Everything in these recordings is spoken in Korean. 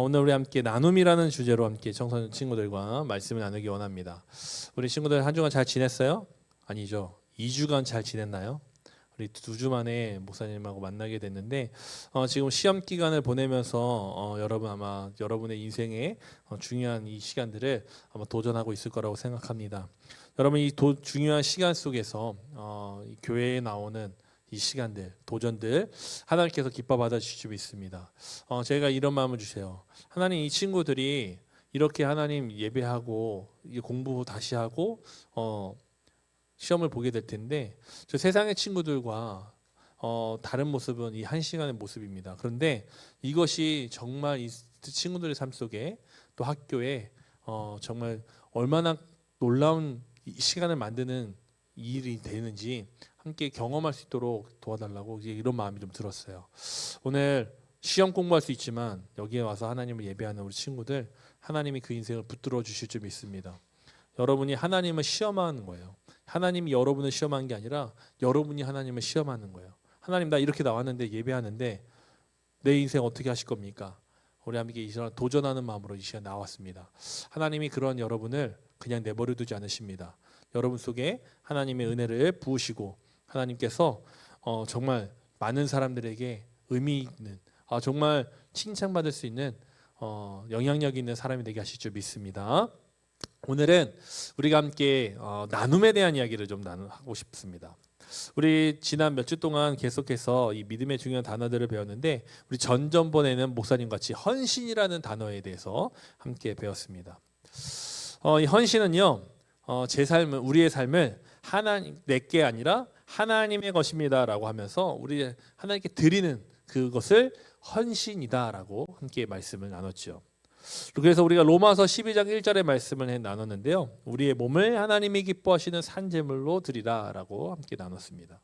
오늘 우리 함께 나눔이라는 주제로 함께 청소년 친구들과 말씀을 나누기 원합니다. 우리 친구들 한 주간 잘 지냈어요? 아니죠. 2주간 잘 지냈나요? 우리 2주 만에 목사님하고 만나게 됐는데 지금 시험 기간을 보내면서 여러분 아마 여러분의 인생에 중요한 이 시간들을 아마 도전하고 있을 거라고 생각합니다. 여러분 이 중요한 시간 속에서 이 교회에 나오는 이 시간들, 도전들 하나님께서 기뻐 받아주실 줄 믿습니다. 제가 이런 마음을 주세요. 하나님 이 친구들이 이렇게 하나님 예배하고 공부 다시 하고 시험을 보게 될 텐데 저 세상의 친구들과 다른 모습은 이 한 시간의 모습입니다. 그런데 이것이 정말 이 친구들의 삶 속에 또 학교에 정말 얼마나 놀라운 시간을 만드는 일이 되는지 함께 경험할 수 있도록 도와달라고 이런 마음이 좀 들었어요. 오늘 시험 공부할 수 있지만 여기에 와서 하나님을 예배하는 우리 친구들 하나님이 그 인생을 붙들어 주실 줄 믿습니다. 여러분이 하나님을 시험하는 거예요. 하나님이 여러분을 시험하는 게 아니라 여러분이 하나님을 시험하는 거예요. 하나님 나 이렇게 나왔는데 예배하는데 내 인생 어떻게 하실 겁니까? 우리 함께 이 시간 도전하는 마음으로 이 시간 나왔습니다. 하나님이 그런 여러분을 그냥 내버려 두지 않으십니다. 여러분 속에 하나님의 은혜를 부으시고 하나님께서 정말 많은 사람들에게 의미 있는 정말 칭찬받을 수 있는 영향력 있는 사람이 되게 하실 줄 믿습니다. 오늘은 우리가 함께 나눔에 대한 이야기를 좀 하고 싶습니다. 우리 지난 몇 주 동안 계속해서 이 믿음의 중요한 단어들을 배웠는데 우리 전번에는 목사님 같이 헌신이라는 단어에 대해서 함께 배웠습니다. 이 헌신은요 제 삶을 우리의 삶을 하나님 내게 아니라 하나님의 것입니다라고 하면서 우리 하나님께 드리는 그것을 헌신이다라고 함께 말씀을 나눴죠. 그래서 우리가 로마서 12장 1절의 말씀을 나눴는데요. 우리의 몸을 하나님이 기뻐하시는 산제물로 드리라라고 함께 나눴습니다.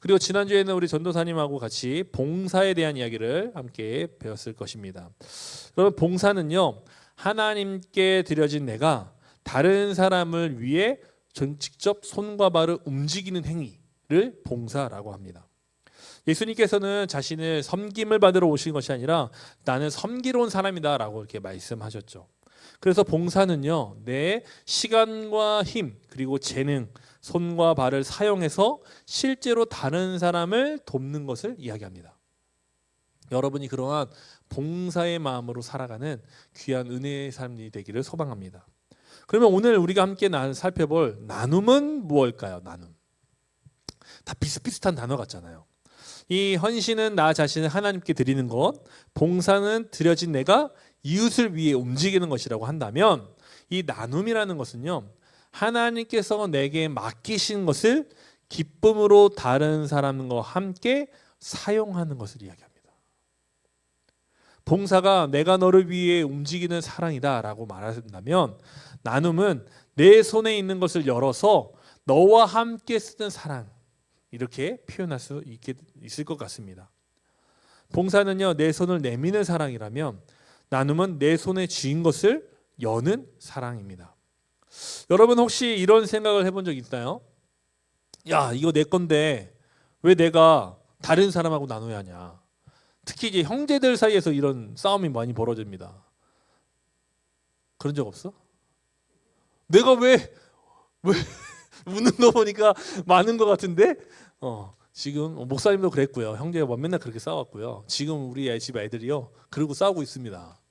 그리고 지난주에는 우리 전도사님하고 같이 봉사에 대한 이야기를 함께 배웠을 것입니다. 여러분 봉사는요. 하나님께 드려진 내가 다른 사람을 위해 직접 손과 발을 움직이는 행위를 봉사라고 합니다. 예수님께서는 자신을 섬김을 받으러 오신 것이 아니라 나는 섬기러 온 사람이다 라고 이렇게 말씀하셨죠. 그래서 봉사는요 내 시간과 힘 그리고 재능 손과 발을 사용해서 실제로 다른 사람을 돕는 것을 이야기합니다. 여러분이 그러한 봉사의 마음으로 살아가는 귀한 은혜의 삶이 되기를 소망합니다. 그러면 오늘 우리가 함께 살펴볼 나눔은 무엇일까요? 나눔 다 비슷비슷한 단어 같잖아요. 이 헌신은 나 자신을 하나님께 드리는 것, 봉사는 드려진 내가 이웃을 위해 움직이는 것이라고 한다면 이 나눔이라는 것은요 하나님께서 내게 맡기신 것을 기쁨으로 다른 사람과 함께 사용하는 것을 이야기합니다. 봉사가 내가 너를 위해 움직이는 사랑이다 라고 말한다면 나눔은 내 손에 있는 것을 열어서 너와 함께 쓰는 사랑 이렇게 표현할 수 있을 것 같습니다. 봉사는요 내 손을 내미는 사랑이라면 나눔은 내 손에 쥐인 것을 여는 사랑입니다. 여러분 혹시 이런 생각을 해본 적 있나요? 야 이거 내 건데 왜 내가 다른 사람하고 나눠야 하냐. 특히 이제 형제들 사이에서 이런 싸움이 많이 벌어집니다. 그런 적 없어? 내가 왜 웃는 거 보니까 많은 것 같은데 지금 목사님도 그랬고요. 형제가 맨날 그렇게 싸웠고요. 지금 우리 집 애들이요 그러고 싸우고 있습니다.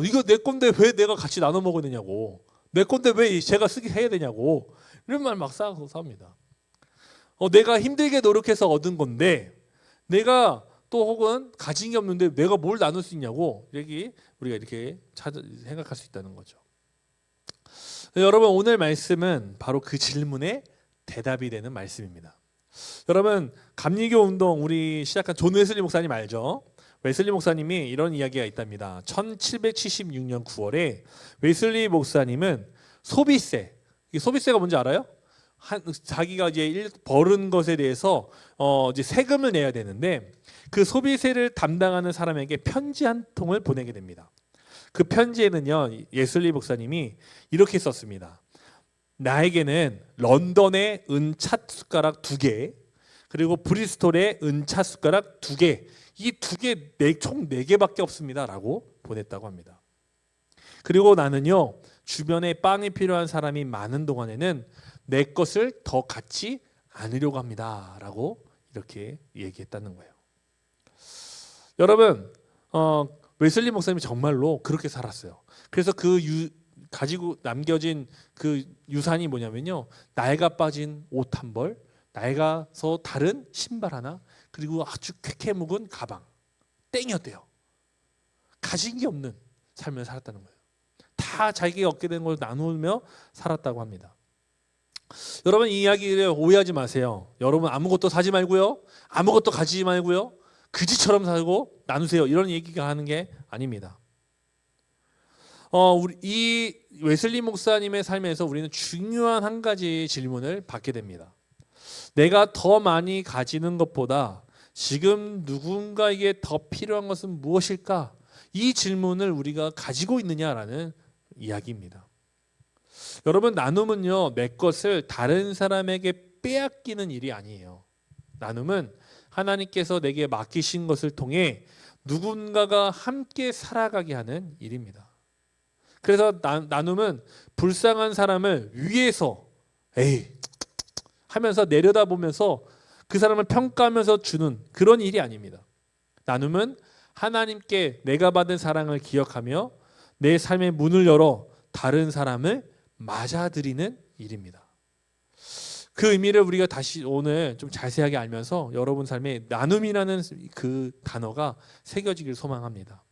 이거 내 건데 왜 내가 같이 나눠 먹어야 되냐고. 내 건데 왜 제가 쓰게 해야 되냐고. 이런 말 막 싸웁니다. 내가 힘들게 노력해서 얻은 건데 내가 또 혹은 가진 게 없는데 내가 뭘 나눌 수 있냐고 우리가 이렇게 생각할 수 있다는 거죠. 여러분 오늘 말씀은 바로 그 질문에 대답이 되는 말씀입니다. 여러분 감리교 운동 우리 시작한 존 웨슬리 목사님 알죠? 웨슬리 목사님이 이런 이야기가 있답니다. 1776년 9월에 웨슬리 목사님은 소비세, 이 소비세가 뭔지 알아요? 자기가 이제 벌은 것에 대해서 이제 세금을 내야 되는데 그 소비세를 담당하는 사람에게 편지 한 통을 보내게 됩니다. 그 편지에는요 웨슬리 목사님이 이렇게 썼습니다. 나에게는 런던의 은차 숟가락 2개 그리고 브리스톨의 은차 숟가락 2개 이 총 4개밖에 없습니다 라고 보냈다고 합니다. 그리고 나는요, 주변에 빵이 필요한 사람이 많은 동안에는 내 것을 더 갖지 않으려고 합니다 라고 이렇게 얘기했다는 거예요. 여러분, 웨슬리 목사님이 정말로 그렇게 살았어요. 그래서 가지고 남겨진 그 유산이 뭐냐면요, 낡아 빠진 옷 한 벌, 낡아서 다른 신발 하나, 그리고 아주 쾌쾌 묵은 가방, 땡이었대요. 가진 게 없는 삶을 살았다는 거예요. 다 자기가 얻게 된 걸 나누며 살았다고 합니다. 여러분, 이 이야기를 오해하지 마세요. 여러분, 아무것도 사지 말고요, 아무것도 가지지 말고요, 그지처럼 살고 나누세요, 이런 얘기가 하는 게 아닙니다. 이 웨슬리 목사님의 삶에서 우리는 중요한 한 가지 질문을 받게 됩니다. 내가 더 많이 가지는 것보다 지금 누군가에게 더 필요한 것은 무엇일까? 이 질문을 우리가 가지고 있느냐라는 이야기입니다. 여러분, 나눔은요, 내 것을 다른 사람에게 빼앗기는 일이 아니에요. 나눔은 하나님께서 내게 맡기신 것을 통해 누군가가 함께 살아가게 하는 일입니다. 그래서 나눔은 불쌍한 사람을 위에서 에이 하면서 내려다보면서 그 사람을 평가하면서 주는 그런 일이 아닙니다. 나눔은 하나님께 내가 받은 사랑을 기억하며 내 삶의 문을 열어 다른 사람을 맞아들이는 일입니다. 그 의미를 우리가 다시 오늘 좀 자세하게 알면서 여러분 삶에 나눔이라는 그 단어가 새겨지길 소망합니다.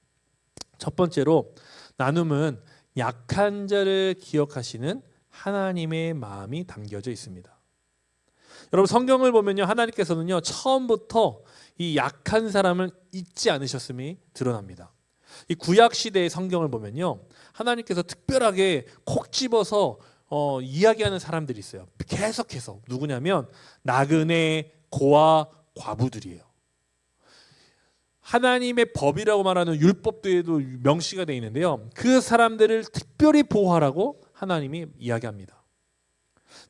첫 번째로, 나눔은 약한 자를 기억하시는 하나님의 마음이 담겨져 있습니다. 여러분, 성경을 보면요, 하나님께서는요, 처음부터 이 약한 사람을 잊지 않으셨음이 드러납니다. 이 구약 시대의 성경을 보면요, 하나님께서 특별하게 콕 집어서 이야기하는 사람들이 있어요. 계속해서. 누구냐면 나그네, 고아, 과부들이에요. 하나님의 법이라고 말하는 율법도에도 명시가 되어 있는데요, 그 사람들을 특별히 보호하라고 하나님이 이야기합니다.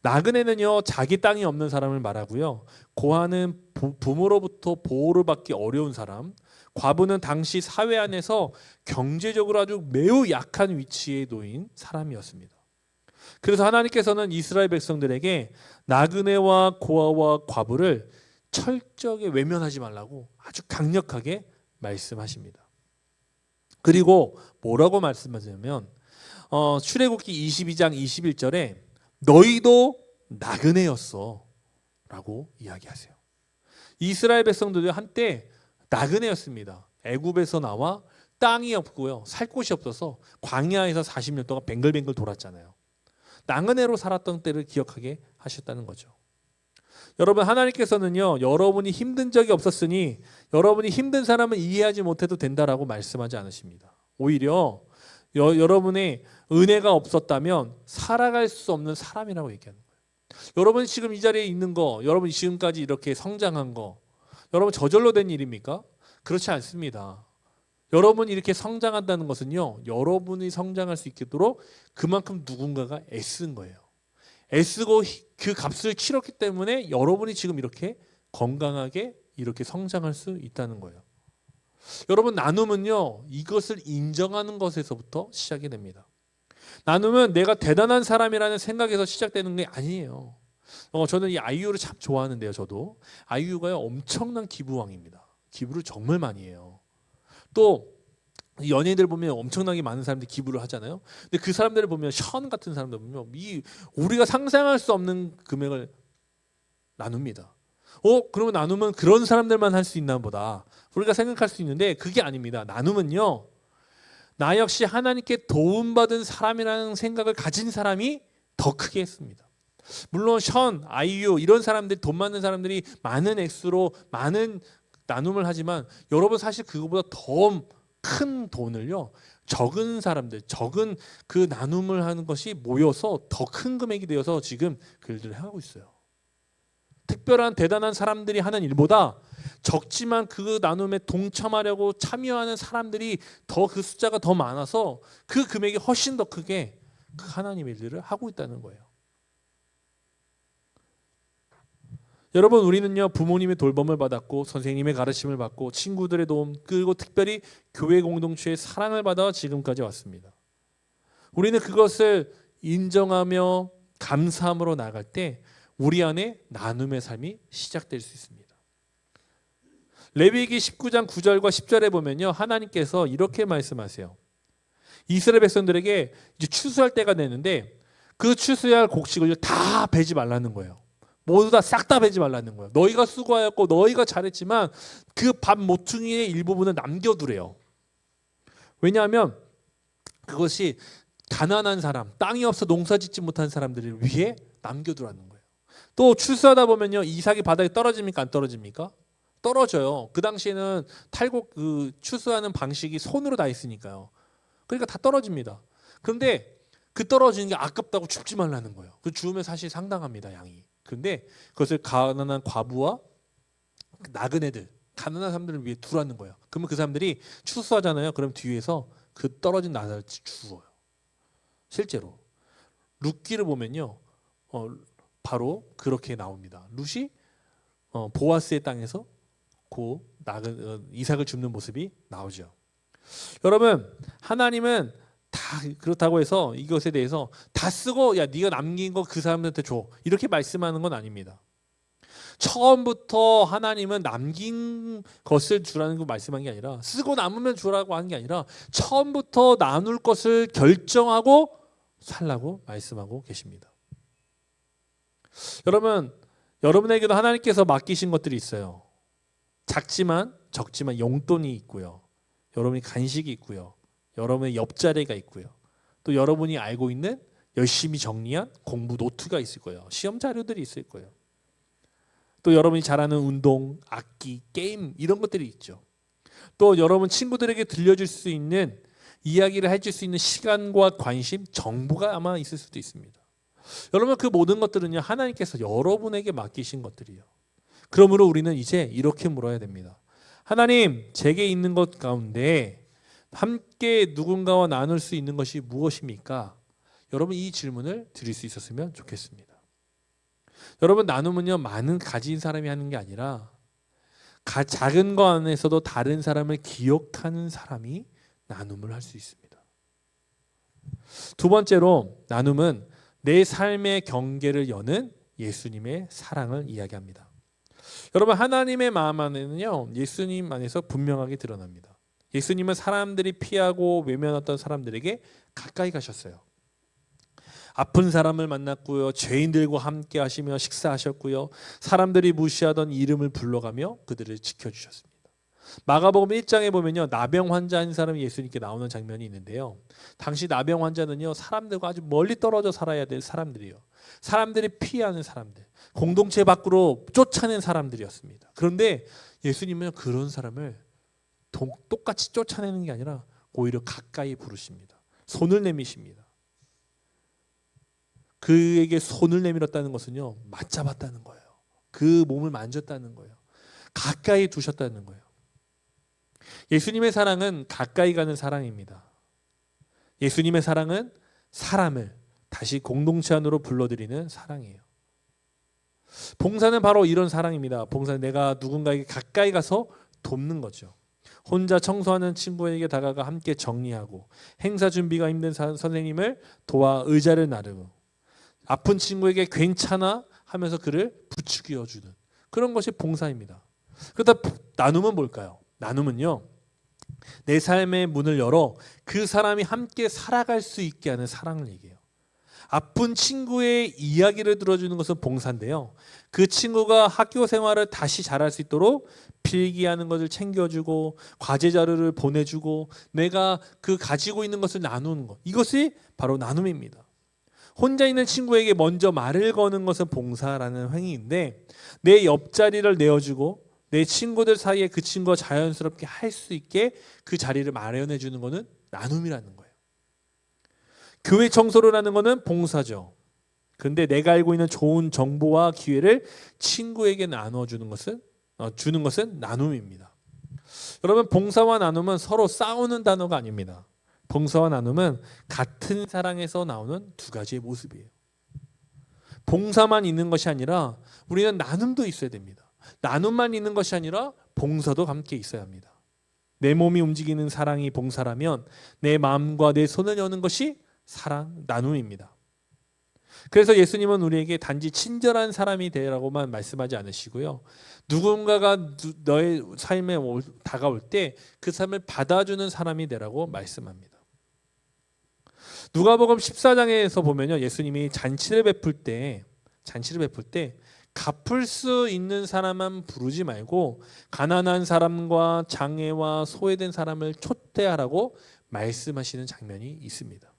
나그네는요, 자기 땅이 없는 사람을 말하고요, 고아는 부모로부터 보호를 받기 어려운 사람, 과부는 당시 사회 안에서 경제적으로 아주 매우 약한 위치에 놓인 사람이었습니다. 그래서 하나님께서는 이스라엘 백성들에게 나그네와 고아와 과부를 철저하게 외면하지 말라고 아주 강력하게 말씀하십니다. 그리고 뭐라고 말씀하시냐면 출애굽기 22장 21절에 너희도 나그네였어 라고 이야기하세요. 이스라엘 백성들도 한때 나그네였습니다. 애굽에서 나와 땅이 없고요, 살 곳이 없어서 광야에서 40년 동안 뱅글뱅글 돌았잖아요. 나그네로 살았던 때를 기억하게 하셨다는 거죠. 여러분, 하나님께서는요, 여러분이 힘든 적이 없었으니 여러분이 힘든 사람은 이해하지 못해도 된다라고 말씀하지 않으십니다. 오히려 여러분의 은혜가 없었다면 살아갈 수 없는 사람이라고 얘기하는 거예요. 여러분이 지금 이 자리에 있는 거, 여러분이 지금까지 이렇게 성장한 거, 여러분 저절로 된 일입니까? 그렇지 않습니다. 여러분이 이렇게 성장한다는 것은요, 여러분이 성장할 수 있도록 그만큼 누군가가 애쓴 거예요. 애쓰고 그 값을 치렀기 때문에 여러분이 지금 이렇게 건강하게 이렇게 성장할 수 있다는 거예요. 여러분, 나눔은요, 이것을 인정하는 것에서부터 시작이 됩니다. 나눔은 내가 대단한 사람이라는 생각에서 시작되는 게 아니에요. 저는 이 아이유를 참 좋아하는데요. 저도 아이유가 엄청난 기부왕입니다. 기부를 정말 많이 해요. 또 연예인들 보면 엄청나게 많은 사람들이 기부를 하잖아요. 근데 그 사람들을 보면, 션 같은 사람들 보면 우리가 상상할 수 없는 금액을 나눕니다. 그러면 나눔은 그런 사람들만 할 수 있나 보다 우리가 생각할 수 있는데 그게 아닙니다. 나눔은요, 나 역시 하나님께 도움받은 사람이라는 생각을 가진 사람이 더 크게 했습니다. 물론 션, 아이유 이런 사람들이, 돈 많은 사람들이 많은 액수로 많은 나눔을 하지만 여러분, 사실 그거보다 더 큰 돈을요, 적은 사람들, 적은 그 나눔을 하는 것이 모여서 더 큰 금액이 되어서 지금 그 일들을 하고 있어요. 특별한 대단한 사람들이 하는 일보다 적지만 그 나눔에 동참하려고 참여하는 사람들이 더, 그 숫자가 더 많아서 그 금액이 훨씬 더 크게 그 하나님의 일들을 하고 있다는 거예요. 여러분, 우리는요 부모님의 돌봄을 받았고 선생님의 가르침을 받고 친구들의 도움, 그리고 특별히 교회 공동체의 사랑을 받아 지금까지 왔습니다. 우리는 그것을 인정하며 감사함으로 나아갈 때 우리 안에 나눔의 삶이 시작될 수 있습니다. 레위기 19장 9절과 10절에 보면요, 하나님께서 이렇게 말씀하세요. 이스라엘 백성들에게 이제 추수할 때가 되는데 그 추수할 곡식을 다 베지 말라는 거예요. 모두 다 싹 다 베지 말라는 거예요. 너희가 수고하였고 너희가 잘했지만 그 밥 모퉁이의 일부분은 남겨두래요. 왜냐하면 그것이 가난한 사람, 땅이 없어 농사 짓지 못한 사람들을 위해 남겨두라는 거예요. 또 추수하다 보면요, 이삭이 바닥에 떨어집니까? 안 떨어집니까? 떨어져요. 그 당시에는 추수하는 방식이 손으로 다 했으니까요. 그러니까 다 떨어집니다. 그런데 그 떨어지는 게 아깝다고 줍지 말라는 거예요. 그 주우면 사실 상당합니다, 양이. 근데 그것을 가난한 과부와 나그네들, 가난한 사람들을 위해 두라는 거예요. 그러면 그 사람들이 추수하잖아요. 그럼 뒤에서 그 떨어진 나사를 주워요. 실제로 룻기를 보면요, 바로 그렇게 나옵니다. 룻이 보아스의 땅에서 이삭을 줍는 모습이 나오죠. 여러분, 하나님은 다 그렇다고 해서 이것에 대해서 다 쓰고 야 네가 남긴 거 그 사람들한테 줘, 이렇게 말씀하는 건 아닙니다. 처음부터 하나님은 남긴 것을 주라는 거 말씀한 게 아니라, 쓰고 남으면 주라고 하는 게 아니라 처음부터 나눌 것을 결정하고 살라고 말씀하고 계십니다. 여러분, 여러분에게도 하나님께서 맡기신 것들이 있어요. 작지만 적지만 용돈이 있고요, 여러분이 간식이 있고요, 여러분의 옆자리가 있고요, 또 여러분이 알고 있는 열심히 정리한 공부 노트가 있을 거예요. 시험 자료들이 있을 거예요. 또 여러분이 잘하는 운동, 악기, 게임, 이런 것들이 있죠. 또 여러분 친구들에게 들려줄 수 있는, 이야기를 해줄 수 있는 시간과 관심, 정보가 아마 있을 수도 있습니다. 여러분, 그 모든 것들은요, 하나님께서 여러분에게 맡기신 것들이에요. 그러므로 우리는 이제 이렇게 물어야 됩니다. 하나님, 제게 있는 것 가운데 함께 누군가와 나눌 수 있는 것이 무엇입니까? 여러분, 이 질문을 드릴 수 있었으면 좋겠습니다. 여러분, 나눔은요, 많은 가진 사람이 하는 게 아니라 작은 거 안에서도 다른 사람을 기억하는 사람이 나눔을 할 수 있습니다. 두 번째로, 나눔은 내 삶의 경계를 여는 예수님의 사랑을 이야기합니다. 여러분, 하나님의 마음 안에는요, 예수님 안에서 분명하게 드러납니다. 예수님은 사람들이 피하고 외면했던 사람들에게 가까이 가셨어요. 아픈 사람을 만났고요, 죄인들과 함께 하시며 식사하셨고요, 사람들이 무시하던 이름을 불러가며 그들을 지켜주셨습니다. 마가복음 1장에 보면요, 나병 환자 한 사람이 예수님께 나오는 장면이 있는데요, 당시 나병 환자는요, 사람들과 아주 멀리 떨어져 살아야 될 사람들이에요. 사람들이 피하는 사람들, 공동체 밖으로 쫓아낸 사람들이었습니다. 그런데 예수님은 그런 사람을 똑같이 쫓아내는 게 아니라 오히려 가까이 부르십니다. 손을 내미십니다. 그에게 손을 내밀었다는 것은요, 맞잡았다는 거예요. 그 몸을 만졌다는 거예요. 가까이 두셨다는 거예요. 예수님의 사랑은 가까이 가는 사랑입니다. 예수님의 사랑은 사람을 다시 공동체 안으로 불러들이는 사랑이에요. 봉사는 바로 이런 사랑입니다. 봉사는 내가 누군가에게 가까이 가서 돕는 거죠. 혼자 청소하는 친구에게 다가가 함께 정리하고, 행사 준비가 힘든 선생님을 도와 의자를 나르고, 아픈 친구에게 괜찮아 하면서 그를 부추겨주는 그런 것이 봉사입니다. 그러다 나눔은 뭘까요? 나눔은요, 내 삶의 문을 열어 그 사람이 함께 살아갈 수 있게 하는 사랑을 얘기해요. 아픈 친구의 이야기를 들어주는 것은 봉사인데요, 그 친구가 학교 생활을 다시 잘할 수 있도록 필기하는 것을 챙겨주고 과제 자료를 보내주고 내가 그 가지고 있는 것을 나누는 것, 이것이 바로 나눔입니다. 혼자 있는 친구에게 먼저 말을 거는 것은 봉사라는 행위인데, 내 옆자리를 내어주고 내 친구들 사이에 그 친구가 자연스럽게 할 수 있게 그 자리를 마련해 주는 것은 나눔이라는 거예요. 교회 청소를 하는 것은 봉사죠. 그런데 내가 알고 있는 좋은 정보와 기회를 친구에게 나눠주는 것은 주는 것은 나눔입니다. 여러분, 봉사와 나눔은 서로 싸우는 단어가 아닙니다. 봉사와 나눔은 같은 사랑에서 나오는 두 가지의 모습이에요. 봉사만 있는 것이 아니라 우리는 나눔도 있어야 됩니다. 나눔만 있는 것이 아니라 봉사도 함께 있어야 합니다. 내 몸이 움직이는 사랑이 봉사라면 내 마음과 내 손을 여는 것이 사랑, 나눔입니다. 그래서 예수님은 우리에게 단지 친절한 사람이 되라고만 말씀하지 않으시고요. 누군가가 너의 삶에 다가올 때 그 삶을 받아주는 사람이 되라고 말씀합니다. 누가복음 14장에서 보면요, 예수님이 잔치를 베풀 때 갚을 수 있는 사람만 부르지 말고 가난한 사람과 장애와 소외된 사람을 초대하라고 말씀하시는 장면이 있습니다.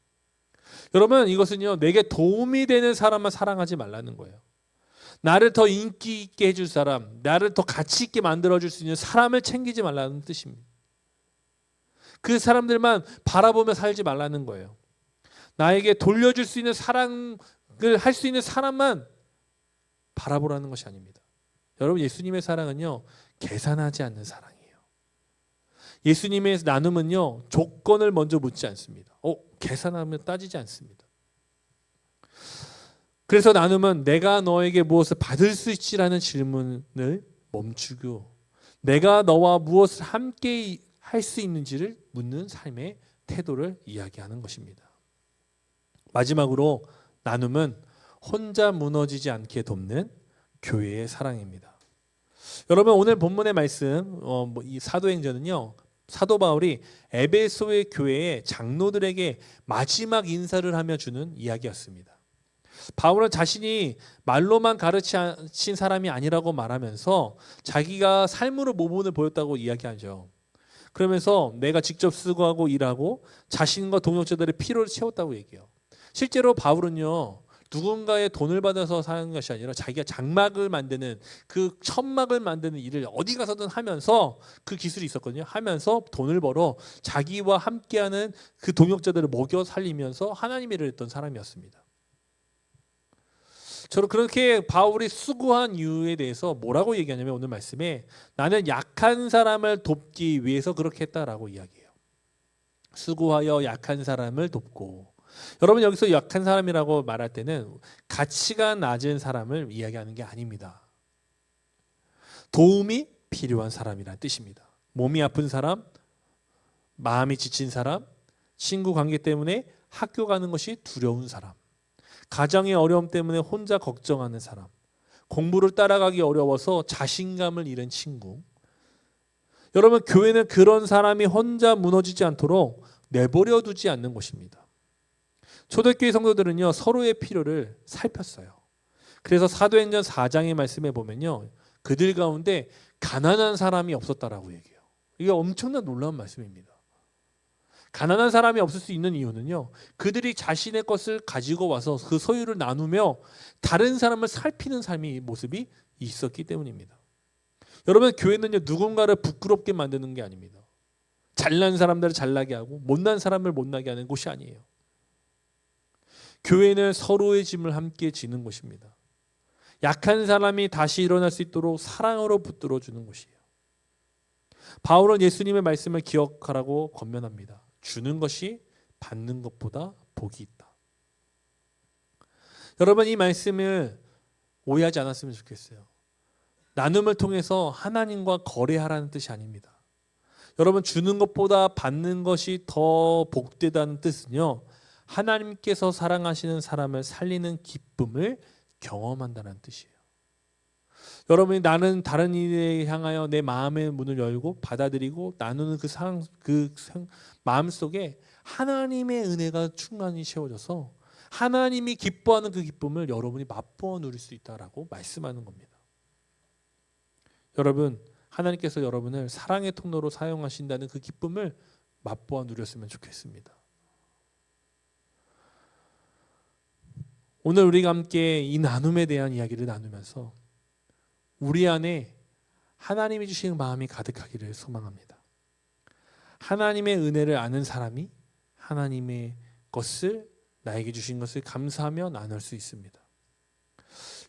여러분, 이것은요, 내게 도움이 되는 사람만 사랑하지 말라는 거예요. 나를 더 인기 있게 해줄 사람, 나를 더 가치 있게 만들어줄 수 있는 사람을 챙기지 말라는 뜻입니다. 그 사람들만 바라보며 살지 말라는 거예요. 나에게 돌려줄 수 있는 사랑을 할 수 있는 사람만 바라보라는 것이 아닙니다. 여러분, 예수님의 사랑은요, 계산하지 않는 사랑이에요. 예수님의 나눔은요, 조건을 먼저 묻지 않습니다. 계산하면 따지지 않습니다. 그래서 나눔은 내가 너에게 무엇을 받을 수 있지라는 질문을 멈추고 내가 너와 무엇을 함께 할 수 있는지를 묻는 삶의 태도를 이야기하는 것입니다. 마지막으로 나눔은 혼자 무너지지 않게 돕는 교회의 사랑입니다. 여러분, 오늘 본문의 말씀, 이 사도행전은요, 사도 바울이 에베소의 교회의 장로들에게 마지막 인사를 하며 주는 이야기였습니다. 바울은 자신이 말로만 가르친 사람이 아니라고 말하면서 자기가 삶으로 모범을 보였다고 이야기하죠. 그러면서 내가 직접 수고하고 일하고 자신과 동역자들의 필요를 채웠다고 얘기해요. 실제로 바울은요, 누군가의 돈을 받아서 사는 것이 아니라 자기가 장막을 만드는 그 천막을 만드는 일을 어디 가서든 하면서 그 기술이 있었거든요. 하면서 돈을 벌어 자기와 함께하는 그 동역자들을 먹여 살리면서 하나님의 일을 했던 사람이었습니다. 저는 그렇게 바울이 수고한 이유에 대해서 뭐라고 얘기하냐면 오늘 말씀에 나는 약한 사람을 돕기 위해서 그렇게 했다라고 이야기해요. 수고하여 약한 사람을 돕고, 여러분 여기서 약한 사람이라고 말할 때는 가치가 낮은 사람을 이야기하는 게 아닙니다. 도움이 필요한 사람이라는 뜻입니다. 몸이 아픈 사람, 마음이 지친 사람, 친구 관계 때문에 학교 가는 것이 두려운 사람, 가정의 어려움 때문에 혼자 걱정하는 사람, 공부를 따라가기 어려워서 자신감을 잃은 친구. 여러분, 교회는 그런 사람이 혼자 무너지지 않도록 내버려 두지 않는 것입니다. 초대교회 성도들은요, 서로의 필요를 살폈어요. 그래서 사도행전 4장의 말씀에 보면요, 그들 가운데 가난한 사람이 없었다라고 얘기해요. 이게 엄청난 놀라운 말씀입니다. 가난한 사람이 없을 수 있는 이유는요, 그들이 자신의 것을 가지고 와서 그 소유를 나누며 다른 사람을 살피는 삶의 모습이 있었기 때문입니다. 여러분, 교회는요, 누군가를 부끄럽게 만드는 게 아닙니다. 잘난 사람들을 잘나게 하고 못난 사람을 못나게 하는 곳이 아니에요. 교회는 서로의 짐을 함께 지는 곳입니다. 약한 사람이 다시 일어날 수 있도록 사랑으로 붙들어 주는 곳이에요. 바울은 예수님의 말씀을 기억하라고 권면합니다. 주는 것이 받는 것보다 복이 있다. 여러분, 이 말씀을 오해하지 않았으면 좋겠어요. 나눔을 통해서 하나님과 거래하라는 뜻이 아닙니다. 여러분, 주는 것보다 받는 것이 더 복되다는 뜻은요, 하나님께서 사랑하시는 사람을 살리는 기쁨을 경험한다는 뜻이에요. 여러분이 나는 다른 일에 향하여 내 마음의 문을 열고 받아들이고 나누는 그 마음 속에 하나님의 은혜가 충만히 채워져서 하나님이 기뻐하는 그 기쁨을 여러분이 맛보아 누릴 수 있다라고 말씀하는 겁니다. 여러분, 하나님께서 여러분을 사랑의 통로로 사용하신다는 그 기쁨을 맛보아 누렸으면 좋겠습니다. 오늘 우리가 함께 이 나눔에 대한 이야기를 나누면서 우리 안에 하나님이 주시는 마음이 가득하기를 소망합니다. 하나님의 은혜를 아는 사람이 하나님의 것을, 나에게 주신 것을 감사하며 나눌 수 있습니다.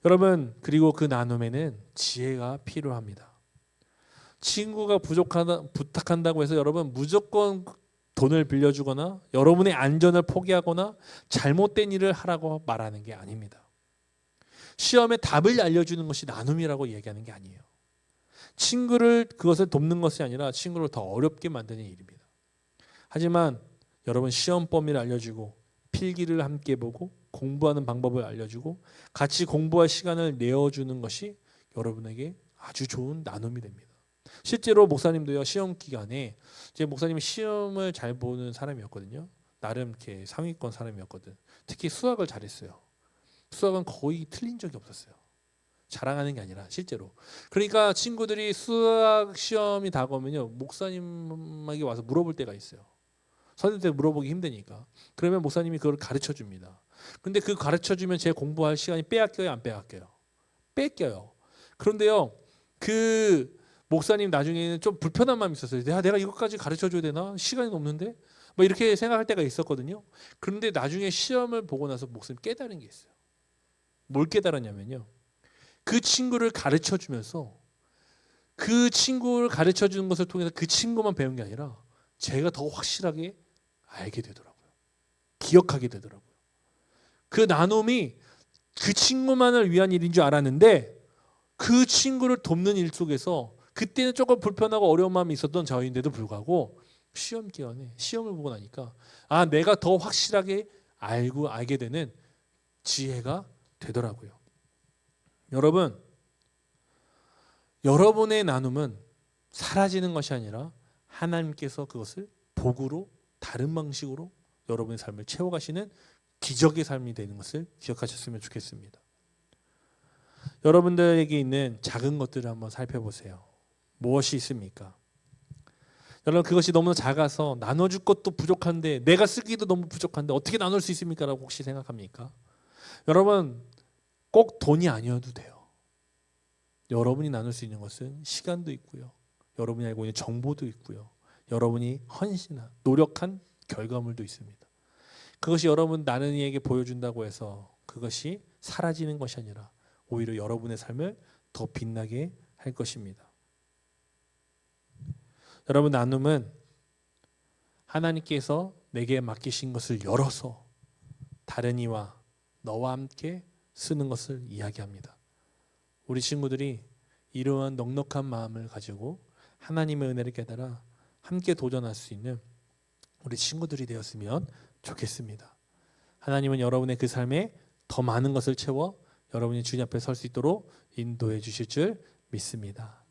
여러분, 그리고 그 나눔에는 지혜가 필요합니다. 친구가 부탁한다고 해서 여러분 무조건 돈을 빌려주거나 여러분의 안전을 포기하거나 잘못된 일을 하라고 말하는 게 아닙니다. 시험의 답을 알려주는 것이 나눔이라고 얘기하는 게 아니에요. 친구를 그것을 돕는 것이 아니라 친구를 더 어렵게 만드는 일입니다. 하지만 여러분 시험 범위를 알려주고 필기를 함께 보고 공부하는 방법을 알려주고 같이 공부할 시간을 내어주는 것이 여러분에게 아주 좋은 나눔이 됩니다. 실제로 목사님도요 시험 기간에 제 목사님이 시험을 잘 보는 사람이었거든요. 나름 이렇게 상위권 사람이었거든. 특히 수학을 잘했어요. 수학은 거의 틀린 적이 없었어요. 자랑하는 게 아니라 실제로. 그러니까 친구들이 수학 시험이 다가오면요 목사님에게 와서 물어볼 때가 있어요. 선생님한테 물어보기 힘드니까. 그러면 목사님이 그걸 가르쳐 줍니다. 근데 그 가르쳐 주면 제 공부할 시간이 빼앗겨요, 안 빼앗겨요? 뺏겨요. 그런데요, 그 목사님 나중에는 좀 불편한 마음이 있었어요. 내가 이것까지 가르쳐 줘야 되나? 시간이 없는데? 뭐 이렇게 생각할 때가 있었거든요. 그런데 나중에 시험을 보고 나서 목사님 깨달은 게 있어요. 뭘 깨달았냐면요. 그 친구를 가르쳐 주면서 그 친구를 가르쳐 주는 것을 통해서 그 친구만 배운 게 아니라 제가 더 확실하게 알게 되더라고요. 기억하게 되더라고요. 그 나눔이 그 친구만을 위한 일인 줄 알았는데 그 친구를 돕는 일 속에서 그때는 조금 불편하고 어려운 마음이 있었던 저인데도 불구하고 시험 기간에 시험을 보고 나니까 내가 더 확실하게 알게 되는 지혜가 되더라고요. 여러분, 여러분의 나눔은 사라지는 것이 아니라 하나님께서 그것을 복으로 다른 방식으로 여러분의 삶을 채워가시는 기적의 삶이 되는 것을 기억하셨으면 좋겠습니다. 여러분들에게 있는 작은 것들을 한번 살펴보세요. 무엇이 있습니까? 여러분 그것이 너무 작아서 나눠줄 것도 부족한데 내가 쓰기도 너무 부족한데 어떻게 나눌 수 있습니까? 라고 혹시 생각합니까? 여러분 꼭 돈이 아니어도 돼요. 여러분이 나눌 수 있는 것은 시간도 있고요. 여러분이 알고 있는 정보도 있고요. 여러분이 헌신한 노력한 결과물도 있습니다. 그것이 여러분 나는 이에게 보여준다고 해서 그것이 사라지는 것이 아니라 오히려 여러분의 삶을 더 빛나게 할 것입니다. 여러분 나눔은 하나님께서 내게 맡기신 것을 열어서 다른 이와 너와 함께 쓰는 것을 이야기합니다. 우리 친구들이 이러한 넉넉한 마음을 가지고 하나님의 은혜를 깨달아 함께 도전할 수 있는 우리 친구들이 되었으면 좋겠습니다. 하나님은 여러분의 그 삶에 더 많은 것을 채워 여러분이 주님 앞에 설 수 있도록 인도해 주실 줄 믿습니다.